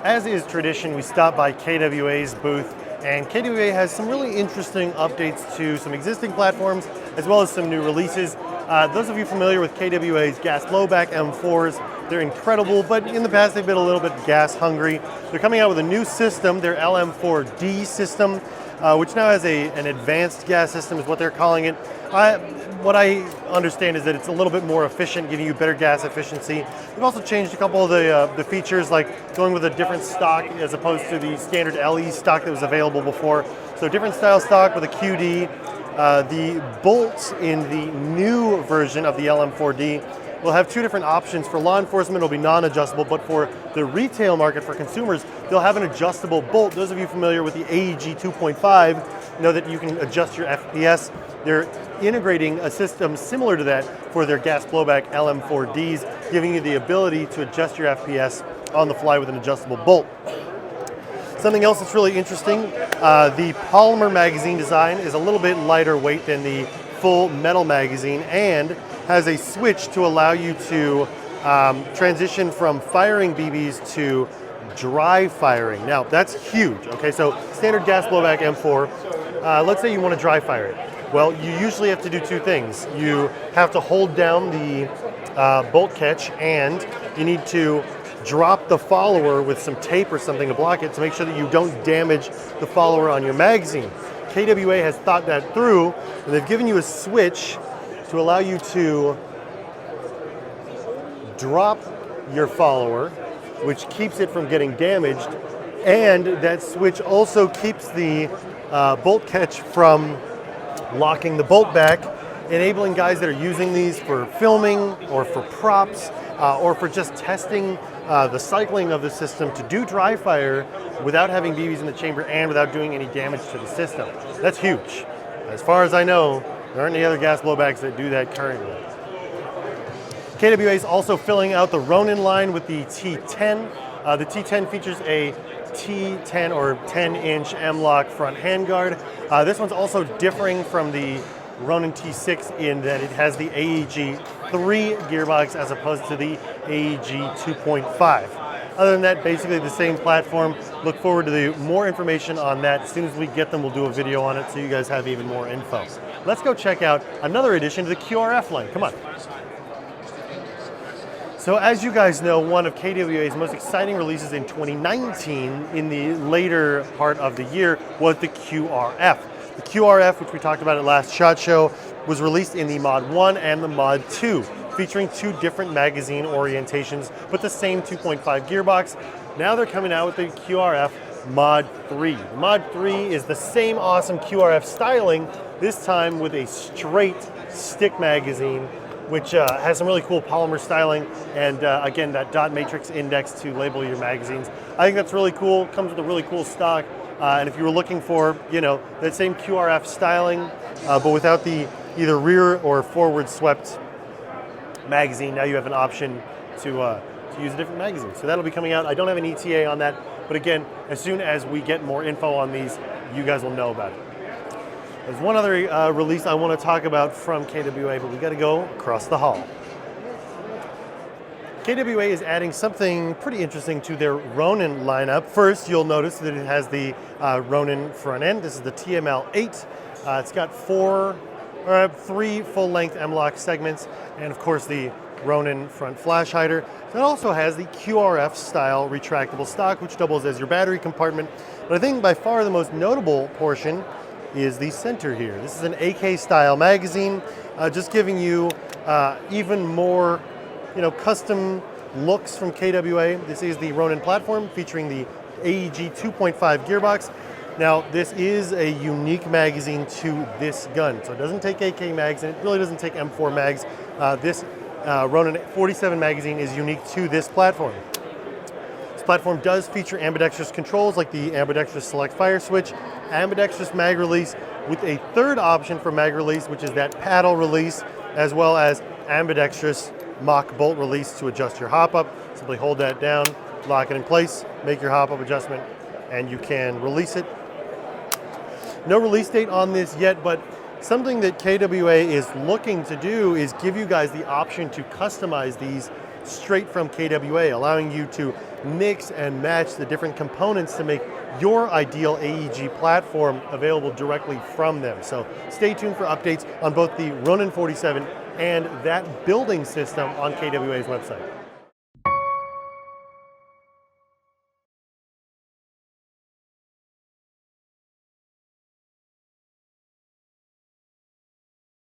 As is tradition, we stopped by KWA's booth, and KWA has some really interesting updates to some existing platforms, as well as some new releases. Those of you familiar with KWA's gas blowback M4s, they're incredible, but in the past they've been a little bit gas hungry. They're coming out with a new system, their LM4-D system, which now has an advanced gas system is what they're calling it. What I understand is that it's a little bit more efficient, giving you better gas efficiency. They've also changed a couple of the features, like going with a different stock as opposed to the standard LE stock that was available before. So different style stock with a QD. The bolts in the new version of the LM4-D will have two different options. For law enforcement, it'll be non-adjustable, but for the retail market, for consumers, they'll have an adjustable bolt. Those of you familiar with the AEG 2.5 know that you can adjust your FPS. They're integrating a system similar to that for their gas blowback LM4-Ds, giving you the ability to adjust your FPS on the fly with an adjustable bolt. Something else that's really interesting, the polymer magazine design is a little bit lighter weight than the full metal magazine and has a switch to allow you to transition from firing BBs to dry firing. Now, that's huge, okay? So standard gas blowback M4, let's say you want to dry fire it. Well, you usually have to do two things. You have to hold down the bolt catch, and you need to drop the follower with some tape or something to block it to make sure that you don't damage the follower on your magazine. KWA has thought that through, and they've given you a switch to allow you to drop your follower, which keeps it from getting damaged, and that switch also keeps the bolt catch from locking the bolt back, enabling guys that are using these for filming or for props or for just testing the cycling of the system to do dry fire without having BBs in the chamber and without doing any damage to the system. That's huge. As far as I know, there aren't any other gas blowbacks that do that currently. KWA is also filling out the Ronin line with the T10. The T10 features a T10 or 10-inch M-LOK front handguard. This one's also differing from the Ronin T6 in that it has the AEG 3 gearbox as opposed to the AEG 2.5. Other than that, basically the same platform. Look forward to more information on that. As soon as we get them, we'll do a video on it so you guys have even more info. Let's go check out another addition to the QRF line. Come on. So as you guys know, one of KWA's most exciting releases in 2019 in the later part of the year was the QRF. The QRF, which we talked about at last SHOT Show, was released in the Mod 1 and the Mod 2, featuring two different magazine orientations, but the same 2.5 gearbox. Now they're coming out with the QRF Mod 3. The Mod 3 is the same awesome QRF styling, this time with a straight stick magazine, which has some really cool polymer styling and again, that dot matrix index to label your magazines. I think that's really cool, comes with a really cool stock. And if you were looking for, that same QRF styling, but without the either rear or forward swept magazine, now you have an option to use a different magazine. So that'll be coming out. I don't have an ETA on that, but again, as soon as we get more info on these, you guys will know about it. There's one other release I want to talk about from KWA, but we got to go across the hall. KWA is adding something pretty interesting to their Ronin lineup. First, you'll notice that it has the Ronin front end. This is the TML8. It's got three full-length M-LOK segments, and of course the Ronin front flash hider. It also has the QRF style retractable stock, which doubles as your battery compartment. But I think by far the most notable portion is the center here. This is an AK style magazine, just giving you even more custom looks from KWA. This is the Ronin platform featuring the AEG 2.5 gearbox. Now, this is a unique magazine to this gun. So it doesn't take AK mags, and it really doesn't take M4 mags. This Ronin 47 magazine is unique to this platform. This platform does feature ambidextrous controls like the ambidextrous select fire switch, ambidextrous mag release with a third option for mag release, which is that paddle release, as well as ambidextrous mock bolt release to adjust your hop up. Simply hold that down, lock it in place, make your hop up adjustment, and you can release it. No release date on this yet, but something that KWA is looking to do is give you guys the option to customize these straight from KWA, allowing you to mix and match the different components to make your ideal AEG platform available directly from them. So stay tuned for updates on both the Ronin 47 and that building system on KWA's website.